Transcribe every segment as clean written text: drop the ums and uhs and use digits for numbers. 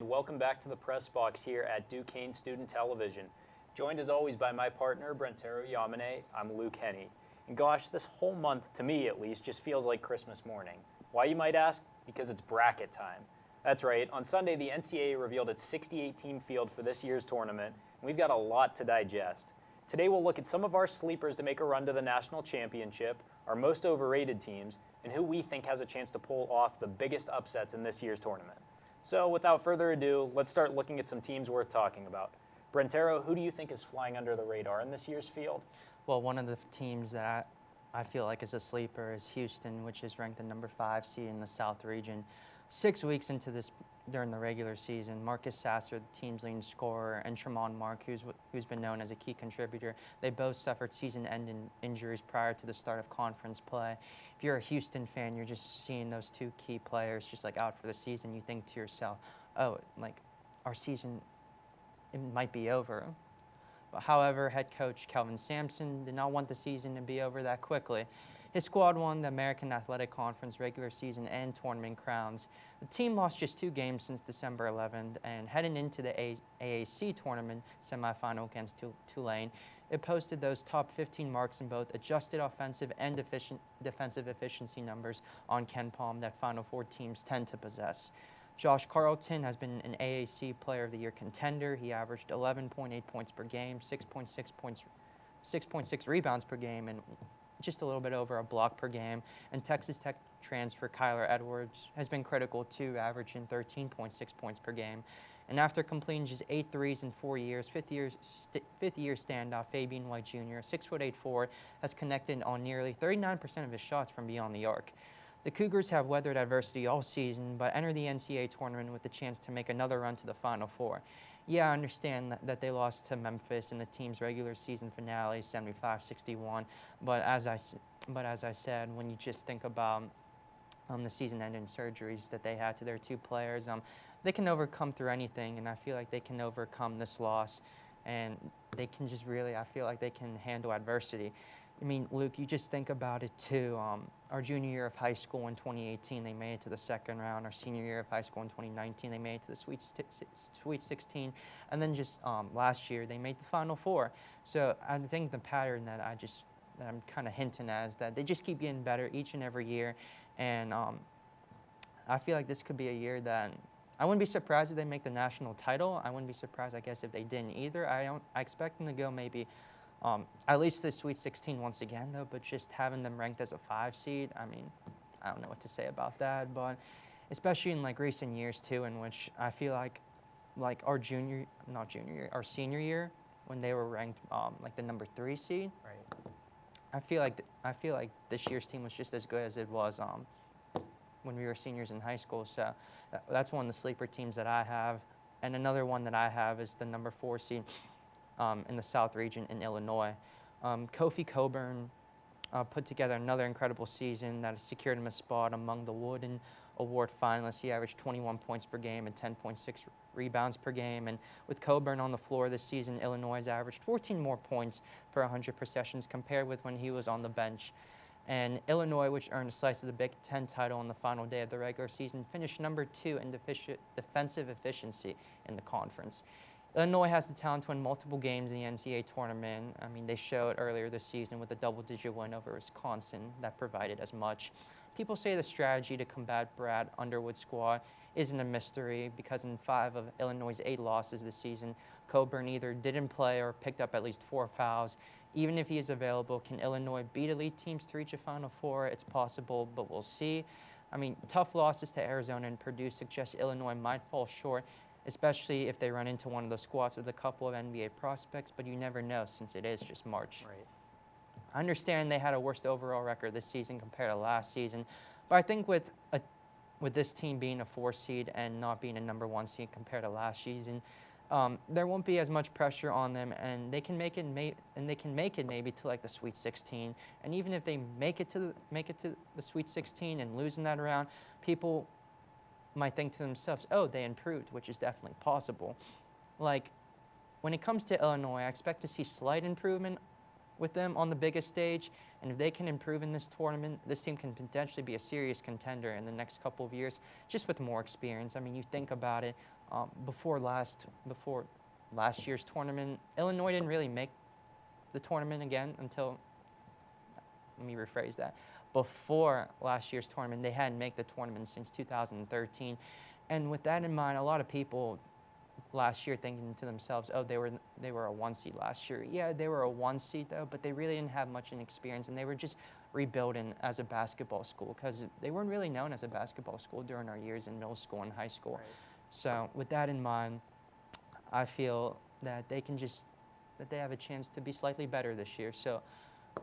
Welcome back to the press box here at Duquesne Student Television. Joined as always by my partner, Brentaro and I'm Luke Henney. And gosh, this whole month, to me at least, just feels like Christmas morning. Why, you might ask? Because it's bracket time. That's right, on Sunday the NCAA revealed its 68-team field for this year's tournament, and we've got a lot to digest. Today we'll look at some of our sleepers to make a run to the national championship, our most overrated teams, and who we think has a chance to pull off the biggest upsets in this year's tournament. So without further ado, let's start looking at some teams worth talking about. Brentaro, who do you think is flying under the radar in this year's field? Well, one of the teams that I feel like is a sleeper is Houston, which is ranked the number 5 seed in the South region. 6 weeks into this, during the regular season, Marcus Sasser, the team's leading scorer, and Tremont Mark, who's been known as a key contributor, they both suffered season-ending injuries prior to the start of conference play. If you're a Houston fan, you're just seeing those two key players just like out for the season. You think to yourself, oh, like our season, it might be over. But however, head coach Kelvin Sampson did not want the season to be over that quickly. His squad won the American Athletic Conference regular season and tournament crowns. The team lost just 2 games since December 11th, and heading into the AAC tournament semifinal against Tulane, it posted those top 15 marks in both adjusted offensive and defensive efficiency numbers on KenPom that Final Four teams tend to possess. Josh Carlton has been an AAC Player of the Year contender. He averaged 11.8 points per game, 6.6 rebounds per game, and just a little bit over a block per game. And Texas Tech transfer Kyler Edwards has been critical too, averaging 13.6 points per game. And after completing just 8 threes in 4 years, fifth-year standout Fabian White Jr., 6'8" forward, has connected on nearly 39% of his shots from beyond the arc. The Cougars have weathered adversity all season, but enter the NCAA tournament with the chance to make another run to the Final Four. Yeah, I understand that they lost to Memphis in the team's regular season finale, 75-61. But as I said, when you just think about the season-ending surgeries that they had to their 2 players, they can overcome through anything, and I feel like they can overcome this loss, and they can just really, I feel like they can handle adversity. I mean, Luke, you just think about it too. Our junior year of high school in 2018, they made it to the second round. Our senior year of high school in 2019, they made it to the Sweet 16. And then just last year, they made the Final Four. So I think the pattern that I'm kind of hinting at is that they just keep getting better each and every year. And I feel like this could be a year that I wouldn't be surprised if they make the national title. I wouldn't be surprised, I guess, if they didn't either. I expect them to go maybe at least the Sweet 16 once again, though, but just having them ranked as a 5 seed, I mean, I don't know what to say about that, but especially in like recent years too, in which I feel like our our senior year, when they were ranked like the number 3 seed, Right. I feel like this year's team was just as good as it was when we were seniors in high school. So that's one of the sleeper teams that I have, and another one that I have is the number 4 seed. In the South region in Illinois. Kofi Coburn put together another incredible season that secured him a spot among the Wooden Award finalists. He averaged 21 points per game and 10.6 rebounds per game. And with Coburn on the floor this season, Illinois has averaged 14 more points per 100 possessions compared with when he was on the bench. And Illinois, which earned a slice of the Big Ten title on the final day of the regular season, finished number 2 in defensive efficiency in the conference. Illinois has the talent to win multiple games in the NCAA tournament. I mean, they showed earlier this season with a double-digit win over Wisconsin that provided as much. People say the strategy to combat Brad Underwood's squad isn't a mystery because in 5 of Illinois' 8 losses this season, Coburn either didn't play or picked up at least 4 fouls. Even if he is available, can Illinois beat elite teams to reach a Final Four? It's possible, but we'll see. I mean, tough losses to Arizona and Purdue suggest Illinois might fall short, especially if they run into one of those squads with a couple of NBA prospects, but you never know since it is just March. Right. I understand they had a worst overall record this season compared to last season, but I think with this team being a 4 seed and not being a number 1 seed compared to last season, there won't be as much pressure on them, and they can make it maybe to like the Sweet 16. And even if they make it to the Sweet 16 and lose in that round, people might think to themselves, oh, they improved, which is definitely possible. Like, when it comes to Illinois, I expect to see slight improvement with them on the biggest stage, and if they can improve in this tournament, this team can potentially be a serious contender in the next couple of years, just with more experience. I mean, you think about it, Before last year's tournament, Illinois didn't really make the tournament again until, let me rephrase that. Before last year's tournament, they hadn't made the tournament since 2013. And with that in mind, a lot of people last year thinking to themselves, oh, they were a 1 seed last year. Yeah, they were a 1 seed though, but they really didn't have much in experience, and they were just rebuilding as a basketball school because they weren't really known as a basketball school during our years in middle school and high school. Right. So with that in mind, I feel that they have a chance to be slightly better this year. So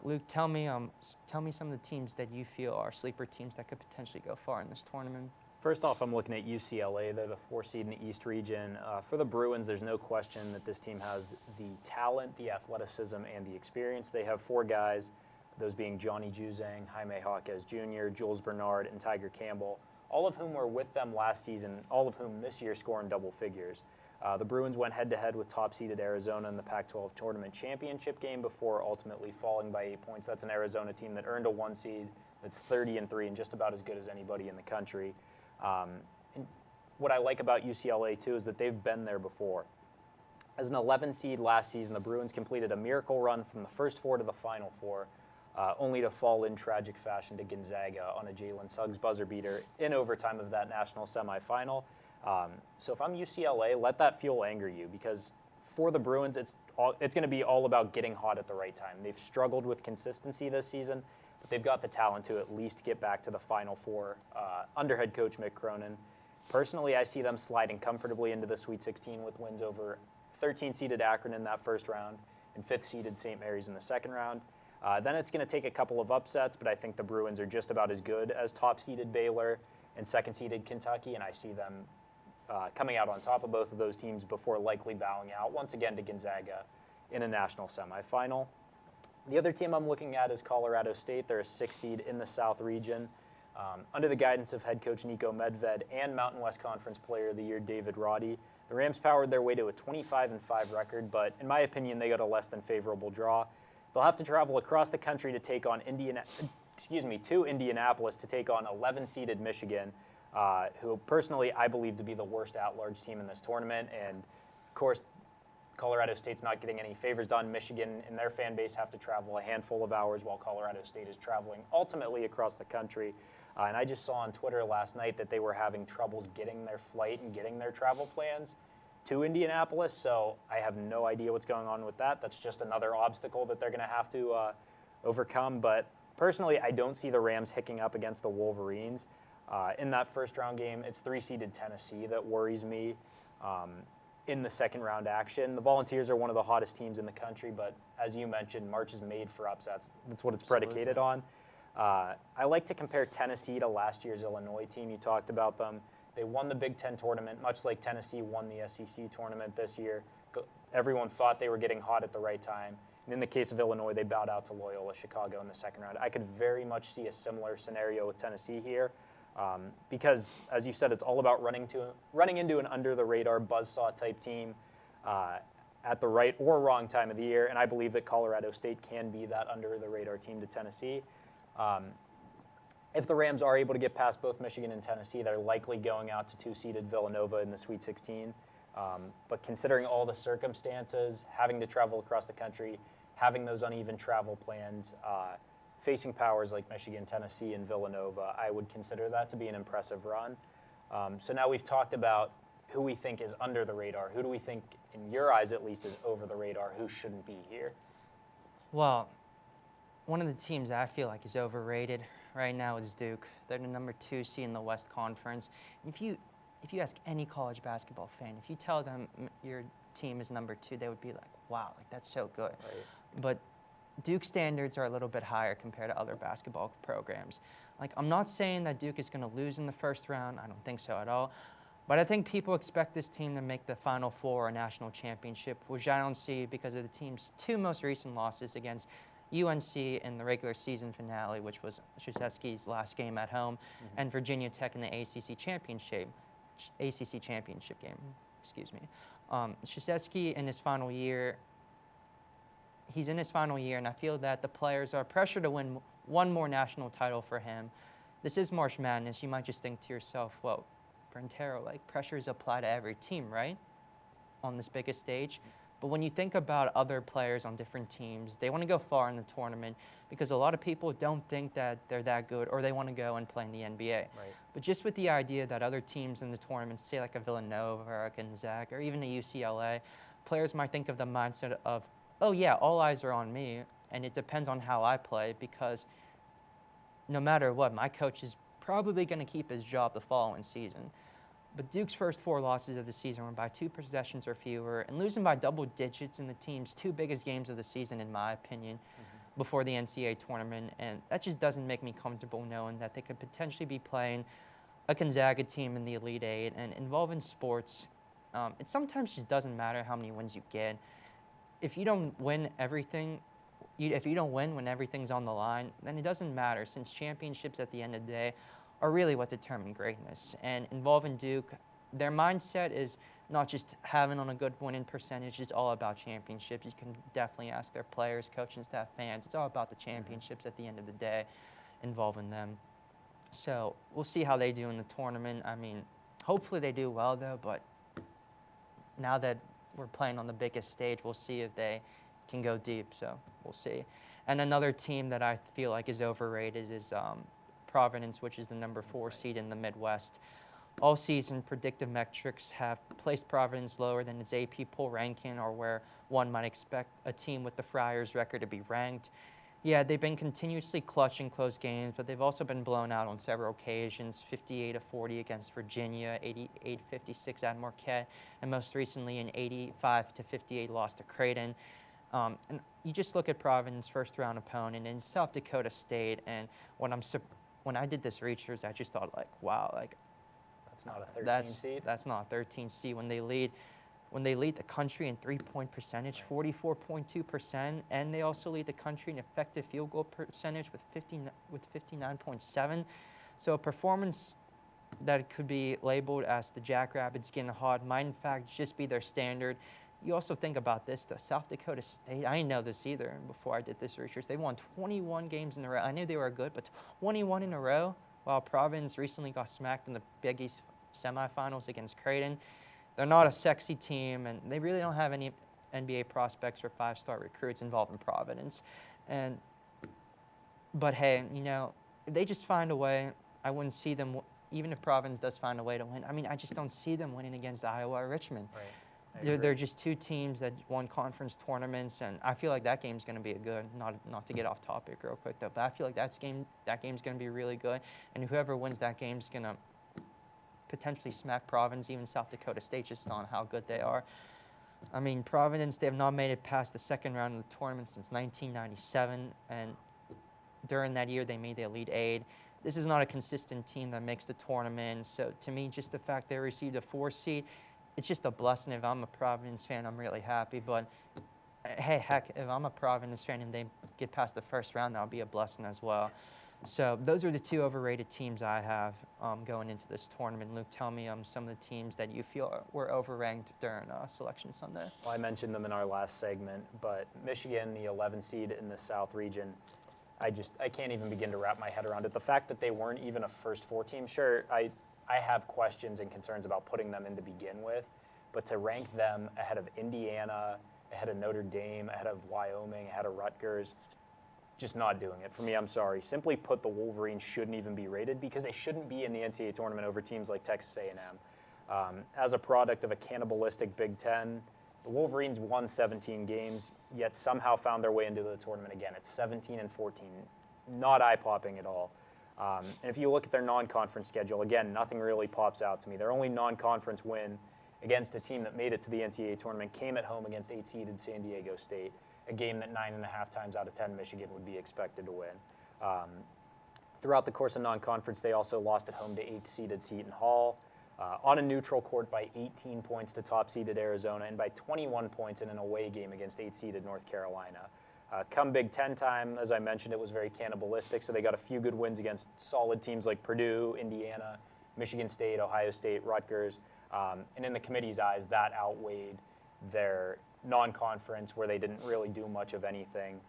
Luke, tell me some of the teams that you feel are sleeper teams that could potentially go far in this tournament. First off, I'm looking at UCLA. They're the 4 seed in the East region. For the Bruins, there's no question that this team has the talent, the athleticism, and the experience. They have 4 guys, those being Johnny Juzang, Jaime Jaquez Jr., Jules Bernard, and Tiger Campbell, all of whom were with them last season, all of whom this year score in double figures. The Bruins went head-to-head with top-seeded Arizona in the Pac-12 tournament championship game before ultimately falling by 8 points. That's an Arizona team that earned a 1 seed that's 30-3 and just about as good as anybody in the country. And what I like about UCLA, too, is that they've been there before. As an 11 seed last season, the Bruins completed a miracle run from the first 4 to the final 4, only to fall in tragic fashion to Gonzaga on a Jalen Suggs buzzer beater in overtime of that national semifinal. So if I'm UCLA, let that fuel anger you, because for the Bruins, it's going to be all about getting hot at the right time. They've struggled with consistency this season, but they've got the talent to at least get back to the Final Four under head coach Mick Cronin. Personally, I see them sliding comfortably into the Sweet 16 with wins over 13-seeded Akron in that first round and 5th-seeded St. Mary's in the second round. Then it's going to take a couple of upsets, but I think the Bruins are just about as good as top-seeded Baylor and 2nd-seeded Kentucky, and I see them coming out on top of both of those teams before likely bowing out once again to Gonzaga in a national semifinal. The other team I'm looking at is Colorado State. They're a 6th seed in the South region. Under the guidance of head coach Nico Medved and Mountain West Conference Player of the Year David Roddy, the Rams powered their way to a 25-5 record, but in my opinion, they got a less than favorable draw. They'll have to travel across the country to take on to Indianapolis to take on 11-seeded Michigan, who personally I believe to be the worst at-large team in this tournament. And of course, Colorado State's not getting any favors done. Michigan and their fan base have to travel a handful of hours while Colorado State is traveling ultimately across the country. And I just saw on Twitter last night that they were having troubles getting their flight and getting their travel plans to Indianapolis. So I have no idea what's going on with that. That's just another obstacle that they're going to have to overcome. But personally, I don't see the Rams hicking up against the Wolverines. In that first round game, it's 3-seeded Tennessee that worries me. In the second round action, the Volunteers are one of the hottest teams in the country, but as you mentioned, March is made for upsets. That's what it's predicated on. I like to compare Tennessee to last year's Illinois team. You talked about them. They won the Big Ten tournament, much like Tennessee won the SEC tournament this year. Everyone thought they were getting hot at the right time. And in the case of Illinois, they bowed out to Loyola Chicago in the second round. I could very much see a similar scenario with Tennessee here. Because, as you said, it's all about running into an under-the-radar buzzsaw type team at the right or wrong time of the year, and I believe that Colorado State can be that under-the-radar team to Tennessee. If the Rams are able to get past both Michigan and Tennessee, they're likely going out to 2-seeded Villanova in the Sweet 16. But considering all the circumstances, having to travel across the country, having those uneven travel plans, facing powers like Michigan, Tennessee, and Villanova, I would consider that to be an impressive run. So now we've talked about who we think is under the radar. Who do we think, in your eyes at least, is over the radar? Who shouldn't be here? Well, one of the teams I feel like is overrated right now is Duke. They're the number 2 seed in the West Conference. If you ask any college basketball fan, if you tell them your team is number 2, they would be like, wow, like that's so good. Right. But Duke standards are a little bit higher compared to other basketball programs. Like, I'm not saying that Duke is going to lose in the first round. I don't think so at all. But I think people expect this team to make the Final Four or national championship, which I don't see because of the team's 2 most recent losses against UNC in the regular season finale, which was Krzyzewski's last game at home, and Virginia Tech in the ACC championship game. Excuse me. Krzyzewski in his final year. He's in his final year, and I feel that the players are pressured to win one more national title for him. This is March Madness. You might just think to yourself, well, Brentaro, like pressure is applied to every team, right? On this biggest stage. But when you think about other players on different teams, they want to go far in the tournament because a lot of people don't think that they're that good or they want to go and play in the NBA. Right. But just with the idea that other teams in the tournament, say like a Villanova or a Gonzaga or even a UCLA, players might think of the mindset of, oh yeah, all eyes are on me, and it depends on how I play because no matter what, my coach is probably going to keep his job the following season. But Duke's first 4 losses of the season were by 2 possessions or fewer, and losing by double digits in the team's 2 biggest games of the season, in my opinion, before the NCAA tournament. And that just doesn't make me comfortable knowing that they could potentially be playing a Gonzaga team in the Elite Eight. And involving sports, it sometimes just doesn't matter how many wins you get. If you don't win everything, if you don't win when everything's on the line, then it doesn't matter, since championships at the end of the day are really what determine greatness. And involving Duke, their mindset is not just having on a good winning percentage, it's all about championships. You can definitely ask their players, coaching staff, fans. It's all about the championships at the end of the day, involving them. So we'll see how they do in the tournament. I mean, hopefully they do well though, but now that we're playing on the biggest stage, we'll see if they can go deep, so we'll see. And another team that I feel like is overrated is Providence, which is the number 4 seed in the Midwest. All season, predictive metrics have placed Providence lower than its AP poll ranking, or where one might expect a team with the Friars record to be ranked. Yeah, they've been continuously clutch in close games, but they've also been blown out on several occasions, 58-40 against Virginia, 88-56 at Marquette, and most recently an 85-58 loss to Creighton. And you just look at Providence's first-round opponent in South Dakota State, and when I did this research, I just thought, like, wow, like that's not a 13 seed. That's not a 13 seed when they lead the country in three-point percentage, 44.2%, and they also lead the country in effective field goal percentage with 59.7. So a performance that could be labeled as the Jackrabbits getting hot might in fact just be their standard. You also think about this, though. South Dakota State, I didn't know this either before I did this research. They won 21 games in a row. I knew they were good, but 21 in a row, while Providence recently got smacked in the Big East semifinals against Creighton. They're not a sexy team, and they really don't have any NBA prospects or 5-star recruits involved in Providence. But hey, you know, if they just find a way, I wouldn't see them, even if Providence does find a way to win. I mean, I just don't see them winning against Iowa or Richmond. Right. They're just 2 teams that won conference tournaments, and I feel like that game's going to be a good. Not to get off topic real quick though, but I feel like that game's going to be really good, and whoever wins that game's going to potentially smack Providence, even South Dakota State, just on how good they are. I mean, Providence, they have not made it past the second round of the tournament since 1997, and during that year they made the Elite Eight. This is not a consistent team that makes the tournament, so to me, just the fact they received a 4 seed, it's just a blessing. If I'm a Providence fan, I'm really happy. But hey, heck, if I'm a Providence fan and they get past the first round, that'll be a blessing as well. So those are the 2 overrated teams I have going into this tournament. Luke, tell me some of the teams that you feel were overranked during Selection Sunday. Well, I mentioned them in our last segment, but Michigan, the 11 seed in the South region, I can't even begin to wrap my head around it. The fact that they weren't even a first 4 team, sure, I have questions and concerns about putting them in to begin with, but to rank them ahead of Indiana, ahead of Notre Dame, ahead of Wyoming, ahead of Rutgers, just not doing it. For me, I'm sorry. Simply put, the Wolverines shouldn't even be rated because they shouldn't be in the NCAA tournament over teams like Texas A&M. As a product of a cannibalistic Big Ten, the Wolverines won 17 games, yet somehow found their way into the tournament again. It's 17-14, not eye-popping at all. And if you look at their non-conference schedule, again, nothing really pops out to me. Their only non-conference win against a team that made it to the NCAA tournament came at home against 8-seeded San Diego State, a game that 9.5 times out of 10 Michigan would be expected to win. Throughout the course of non-conference, they also lost at home to 8th-seeded Seton Hall, on a neutral court by 18 points to top-seeded Arizona, and by 21 points in an away game against 8th-seeded North Carolina. Come Big Ten time, as I mentioned, it was very cannibalistic, so they got a few good wins against solid teams like Purdue, Indiana, Michigan State, Ohio State, Rutgers. And in the committee's eyes, that outweighed their non-conference where they didn't really do much of anything.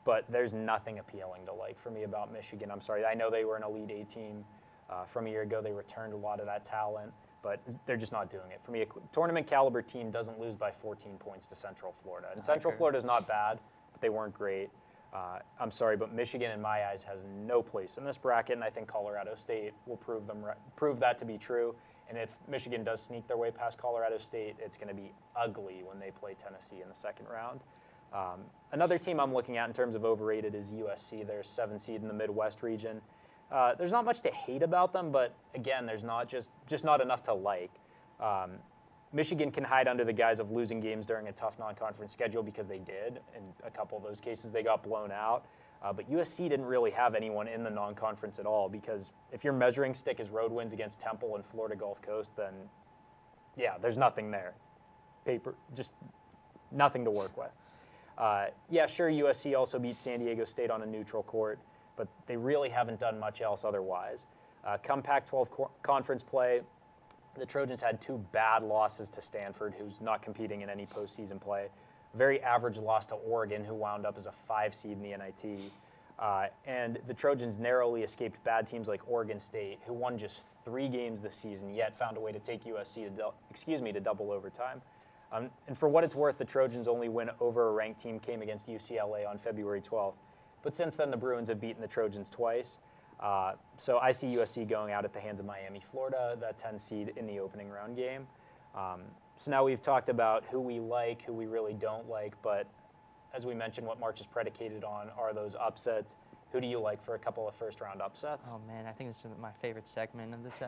But there's nothing appealing to like for me about Michigan. I'm sorry. I know they were an Elite Eight team From a year ago, they returned a lot of that talent, but they're just not doing it. For me, a tournament caliber team doesn't lose by 14 points to Central Florida. And Central Florida is not bad, but they weren't great. I'm sorry, but Michigan, in my eyes, has no place in this bracket, and I think Colorado State will prove that to be true. And if Michigan does sneak their way past Colorado State, it's going to be ugly when they play Tennessee in the second round. Another team I'm looking at in terms of overrated is USC. They're 7th seed in the Midwest region. There's not much to hate about them, but again, there's not just not enough to like. Michigan can hide under the guise of losing games during a tough non-conference schedule because they did. In a couple of those cases, they got blown out. But USC didn't really have anyone in the non-conference at all, because if your measuring stick is road wins against Temple and Florida Gulf Coast, then yeah, there's nothing there. Just nothing to work with. Yeah, sure, USC also beat San Diego State on a neutral court, but they really haven't done much else otherwise. Come Pac-12 conference play, the Trojans had 2 bad losses to Stanford, who's not competing in any postseason play. A very average loss to Oregon, who wound up as a 5 seed in the NIT. And the Trojans narrowly escaped bad teams like Oregon State, who won just 3 games this season, yet found a way to take USC to double overtime. And for what it's worth, the Trojans' only win over a ranked team came against UCLA on February 12th. But since then, the Bruins have beaten the Trojans twice. So I see USC going out at the hands of Miami, Florida, that 10 seed in the opening round game. So now we've talked about who we like, who we really don't like, but as we mentioned, what March is predicated on are those upsets. Who do you like for a couple of first-round upsets? Oh man, I think this is my favorite segment of this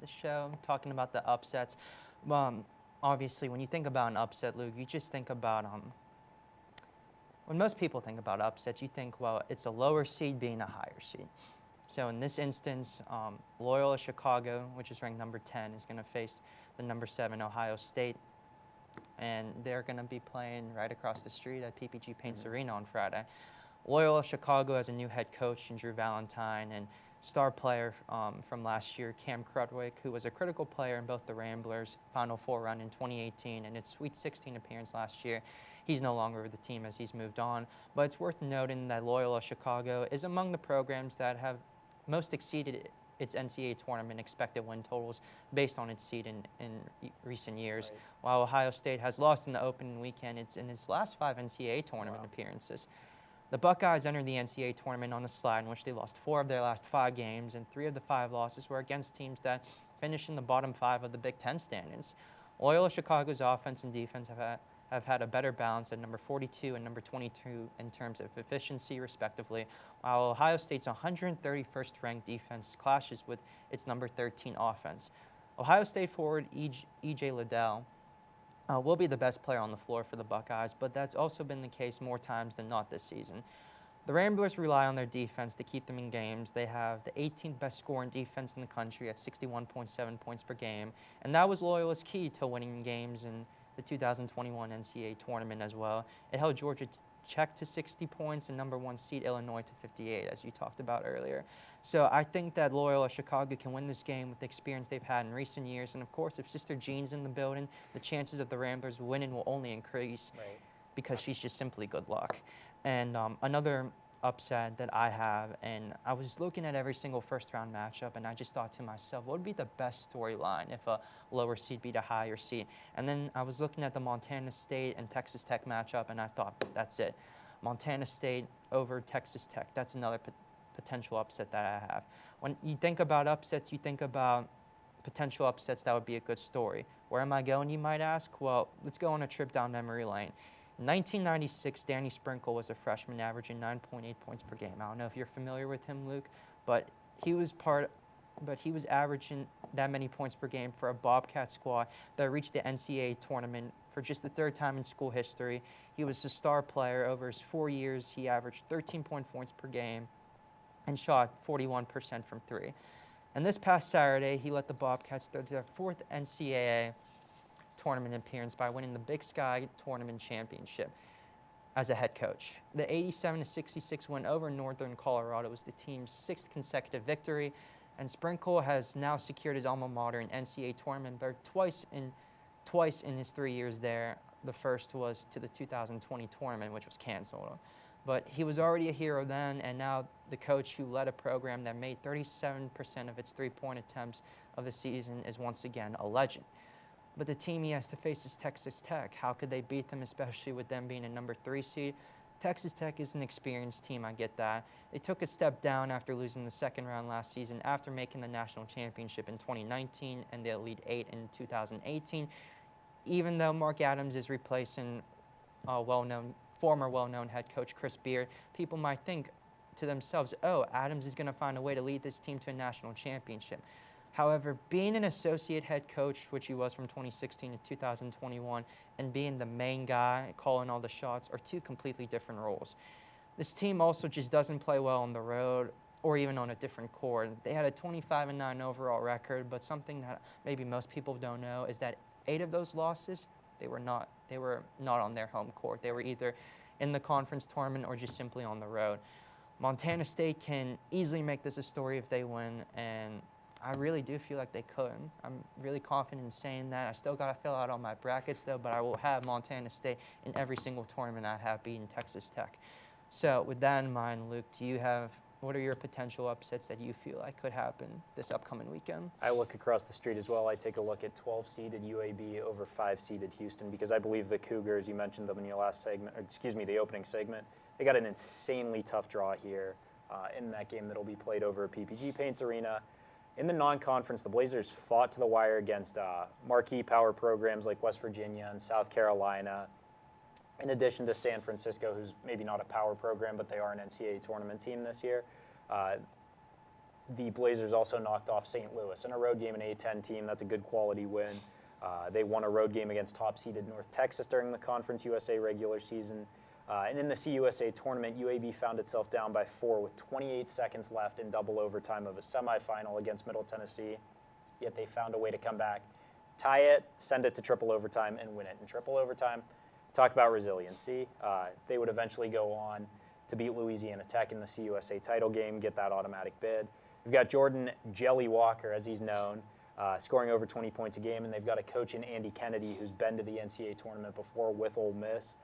show, talking about the upsets. Obviously, when you think about an upset, Luke, you just think about when most people think about upsets, you think, well, it's a lower seed being a higher seed. So in this instance, Loyola Chicago, which is ranked number 10, is going to face the number 7 Ohio State, and they're going to be playing right across the street at PPG Paints Arena on Friday. Loyola Chicago has a new head coach in Drew Valentine, and star player from last year, Cam Crudwick, who was a critical player in both the Ramblers' Final Four run in 2018 and its Sweet 16 appearance last year. He's no longer with the team as he's moved on, but it's worth noting that Loyola Chicago is among the programs that have most exceeded its NCAA tournament expected win totals based on its seed in recent years. Right. While Ohio State has lost in the opening weekend, it's in its last 5 NCAA tournament appearances. The Buckeyes entered the NCAA tournament on a slide in which they lost 4 of their last 5 games, and 3 of the 5 losses were against teams that finished in the bottom 5 of the Big Ten standings. Loyola Chicago's offense and defense have had a better balance at number 42 and number 22 in terms of efficiency, respectively, while Ohio State's 131st ranked defense clashes with its number 13 offense. Ohio State forward E.J. Liddell will be the best player on the floor for the Buckeyes, but that's also been the case more times than not this season. The Ramblers rely on their defense to keep them in games. They have the 18th best scoring defense in the country at 61.7 points per game, and that was Loyola's key to winning games in the 2021 NCAA tournament as well. It held Georgia Tech to 60 points and number 1 seed Illinois to 58, as you talked about earlier. So I think that Loyola Chicago can win this game with the experience they've had in recent years. And of course, if Sister Jean's in the building, the chances of the Ramblers winning will only increase because she's just simply good luck. And another upset that I have, and I was looking at every single first-round matchup, and I just thought to myself, what would be the best storyline if a lower seed beat a higher seed? And then I was looking at the Montana State and Texas Tech matchup, and I thought, that's it. Montana State over Texas Tech. That's another potential upset that I have. When you think about upsets, you think about potential upsets that would be a good story. Where am I going, you might ask? Well, let's go on a trip down memory lane. In 1996, Danny Sprinkle was a freshman averaging 9.8 points per game. I don't know if you're familiar with him, Luke, but he was averaging that many points per game for a Bobcat squad that reached the NCAA tournament for just the 3rd time in school history. He was a star player. Over his 4 years, he averaged 13 points per game and shot 41% from 3. And this past Saturday, he led the Bobcats to their 4th NCAA tournament appearance by winning the Big Sky Tournament Championship as a head coach. The 87-66 win over Northern Colorado was the team's 6th consecutive victory, and Sprinkle has now secured his alma mater in NCAA tournament berth twice in his 3 years there. The first was to the 2020 tournament, which was canceled. But he was already a hero then, and now the coach who led a program that made 37% of its three-point attempts of the season is once again a legend. But the team he has to face is Texas Tech. How could they beat them, especially with them being a number 3 seed? Texas Tech is an experienced team, I get that. They took a step down after losing the second round last season after making the national championship in 2019 and the Elite 8 in 2018. Even though Mark Adams is replacing former well-known head coach Chris Beard, people might think to themselves, oh, Adams is going to find a way to lead this team to a national championship. However, being an associate head coach, which he was from 2016 to 2021, and being the main guy calling all the shots are two completely different roles. This team also just doesn't play well on the road or even on a different court. They had a 25-9 overall record, but something that maybe most people don't know is that 8 of those losses, they were not on their home court. They were either in the conference tournament or just simply on the road. Montana State can easily make this a story if they win, and I really do feel like they could. I'm really confident in saying that. I still got to fill out all my brackets, though, but I will have Montana State in every single tournament I have beaten Texas Tech. So with that in mind, Luke, what are your potential upsets that you feel like could happen this upcoming weekend? I look across the street as well. I take a look at 12-seeded UAB over 5-seeded Houston because I believe the Cougars, you mentioned them in your last segment, the opening segment, they got an insanely tough draw here in that game that'll be played over at PPG Paints Arena. In the non-conference, the Blazers fought to the wire against marquee power programs like West Virginia and South Carolina, in addition to San Francisco, who's maybe not a power program, but they are an NCAA tournament team this year. The Blazers also knocked off St. Louis in a road game, an A-10 team. That's a good quality win. They won a road game against top-seeded North Texas during the Conference USA regular season. And in the CUSA tournament, UAB found itself down by 4 with 28 seconds left in double overtime of a semifinal against Middle Tennessee. Yet they found a way to come back, tie it, send it to triple overtime, and win it in triple overtime. Talk about resiliency. They would eventually go on to beat Louisiana Tech in the CUSA title game, get that automatic bid. We've got Jordan Jelly Walker, as he's known, scoring over 20 points a game, and they've got a coach in Andy Kennedy who's been to the NCAA tournament before with Ole Miss.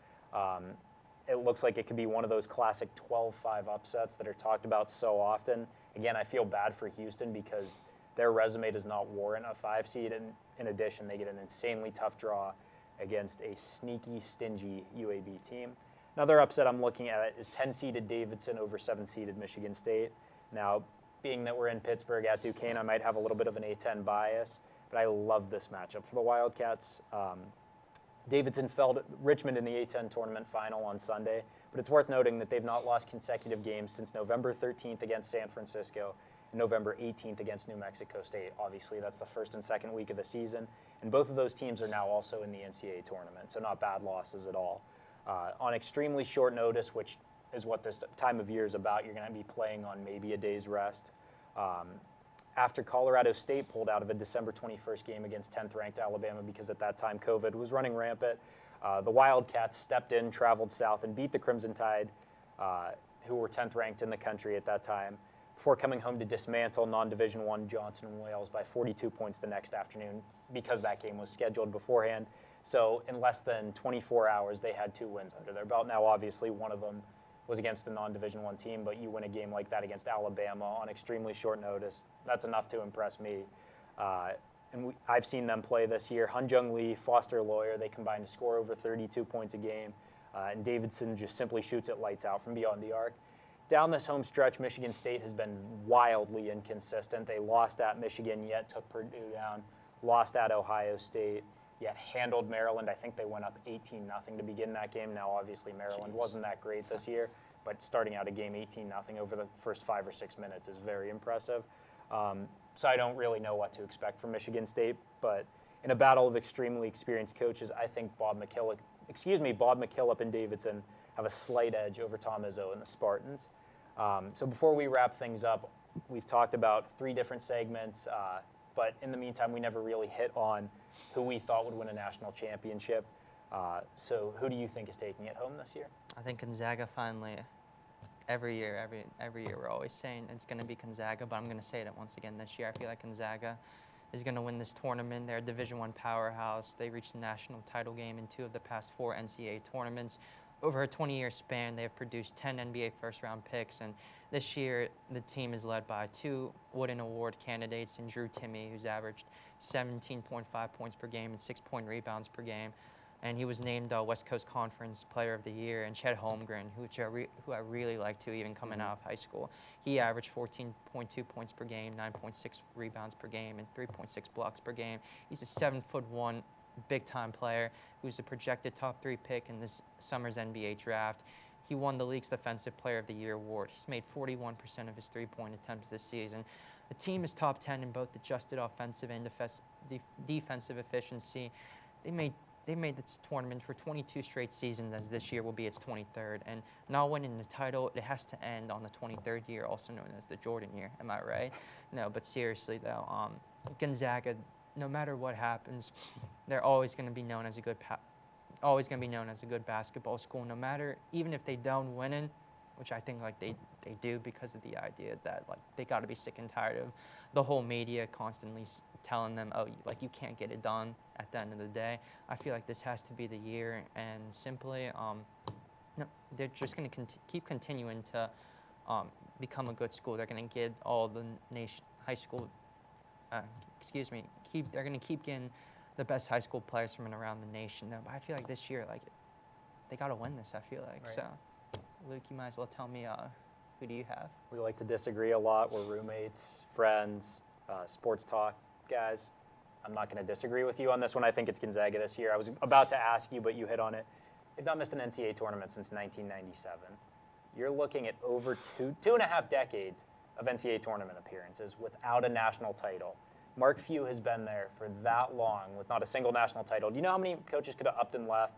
It looks like it could be one of those classic 12-5 upsets that are talked about so often. Again, I feel bad for Houston because their resume does not warrant a 5 seed, and in addition, they get an insanely tough draw against a sneaky, stingy UAB team. Another upset I'm looking at is 10-seeded Davidson over 7-seeded Michigan State. Now, being that we're in Pittsburgh at Duquesne, I might have a little bit of an A-10 bias, but I love this matchup for the Wildcats. Davidson fell to Richmond in the A-10 tournament final on Sunday, but it's worth noting that they've not lost consecutive games since November 13th against San Francisco and November 18th against New Mexico State. Obviously, that's the first and second week of the season, and both of those teams are now also in the NCAA tournament, so not bad losses at all. On extremely short notice, which is what this time of year is about, you're going to be playing on maybe a day's rest. After Colorado State pulled out of a December 21st game against 10th-ranked Alabama because at that time COVID was running rampant, the Wildcats stepped in, traveled south, and beat the Crimson Tide, who were 10th ranked in the country at that time, before coming home to dismantle non-Division I Johnson & Wales by 42 points the next afternoon because that game was scheduled beforehand. So in less than 24 hours, they had 2 wins under their belt. Now, obviously, one of them was against a non-Division I team, but you win a game like that against Alabama on extremely short notice, that's enough to impress me. I've seen them play this year. Hunjung Lee, Foster Lawyer, they combined to score over 32 points a game, and Davidson just simply shoots it lights out from beyond the arc. Down this home stretch, Michigan State has been wildly inconsistent. They lost at Michigan, yet took Purdue down, lost at Ohio State, yet handled Maryland. I think they went up 18-0 to begin that game. Now, obviously, Maryland wasn't that great this year, but starting out a game 18-0 over the first 5 or 6 minutes is very impressive. So I don't really know what to expect from Michigan State, but in a battle of extremely experienced coaches, I think Bob McKillop and Davidson have a slight edge over Tom Izzo and the Spartans. So before we wrap things up, we've talked about 3 different segments, but in the meantime, we never really hit on who we thought would win a national championship. So who do you think is taking it home this year? I think Gonzaga finally. Every year we're always saying it's going to be Gonzaga, but I'm going to say it once again this year. I feel like Gonzaga is going to win this tournament. They're a Division I powerhouse. They reached the national title game in 2 of the past 4 NCAA tournaments. over a 20-year span, they have produced 10 NBA first-round picks, and this year the team is led by 2 Wooden Award candidates in Drew Timme, who's averaged 17.5 points per game and 6 rebounds per game, and he was named West Coast Conference Player of the Year, and Chet Holmgren, who I really like too, even coming out of high school. He averaged 14.2 points per game, 9.6 rebounds per game, and 3.6 blocks per game. He's a 7'1" big-time player who's a projected top 3 pick in this summer's NBA draft. He won the league's Defensive Player of the Year award. He's made 41% of his three-point attempts this season. The team is top 10 in both adjusted offensive and defensive efficiency. They made this tournament for 22 straight seasons, as this year will be its 23rd. And not winning the title, it has to end on the 23rd year, also known as the Jordan year. Am I right? No, but seriously though, Gonzaga, no matter what happens, they're always going to be known as a good basketball school. No matter, even if they don't win it, which I think like they do, because of the idea that like they got to be sick and tired of the whole media constantly telling them, oh, like you can't get it done at the end of the day. I feel like this has to be the year, and simply, no, they're just going to keep continuing to become a good school. They're going to get all the high school. They're going to keep getting the best high school players from around the nation. Though, but I feel like this year, like they got to win this. I feel like right. So. Luke, you might as well tell me who do you have? We like to disagree a lot. We're roommates, friends, sports talk guys. I'm not going to disagree with you on this one. I think it's Gonzaga this year. I was about to ask you, but you hit on it. They've not missed an NCAA tournament since 1997. You're looking at over two and a half decades of NCAA tournament appearances without a national title. Mark Few has been there for that long with not a single national title. Do you know how many coaches could have upped and left?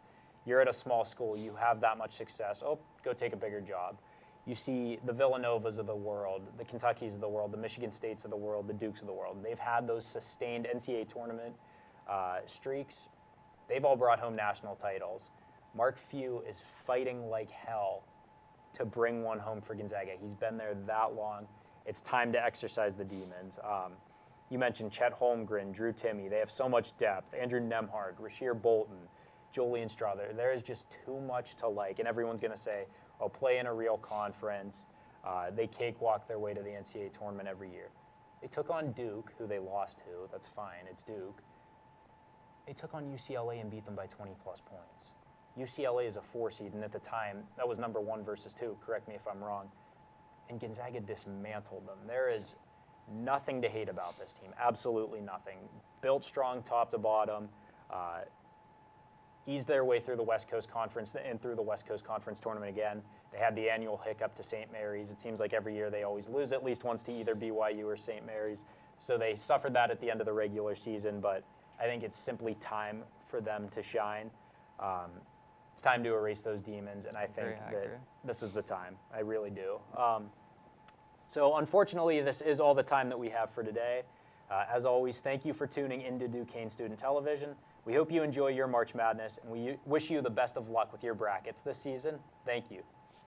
You're at a small school. You have that much success. Oh, go take a bigger job. You see the Villanovas of the world, the Kentuckys of the world, the Michigan States of the world, the Dukes of the world. They've had those sustained NCAA tournament streaks. They've all brought home national titles. Mark Few is fighting like hell to bring one home for Gonzaga. He's been there that long. It's time to exercise the demons. You mentioned Chet Holmgren, Drew Timme. They have so much depth. Andrew Nembhard, Rasheer Bolton, Julian Strother. There is just too much to like, and everyone's going to say, oh, play in a real conference. They cakewalk their way to the NCAA tournament every year. They took on Duke, who they lost to. That's fine. It's Duke. They took on UCLA and beat them by 20-plus points. UCLA is a 4 seed, and at the time, that was number 1 versus 2. Correct me if I'm wrong. And Gonzaga dismantled them. There is nothing to hate about this team. Absolutely nothing. Built strong top to bottom. Eased their way through the West Coast Conference and through the West Coast Conference tournament again. They had the annual hiccup to St. Mary's. It seems like every year they always lose at least once to either BYU or St. Mary's. So they suffered that at the end of the regular season, but I think it's simply time for them to shine. It's time to erase those demons, and I think that this is the time. I really do. So unfortunately, this is all the time that we have for today. As always, thank you for tuning into Duquesne Student Television. We hope you enjoy your March Madness, and we wish you the best of luck with your brackets this season. Thank you.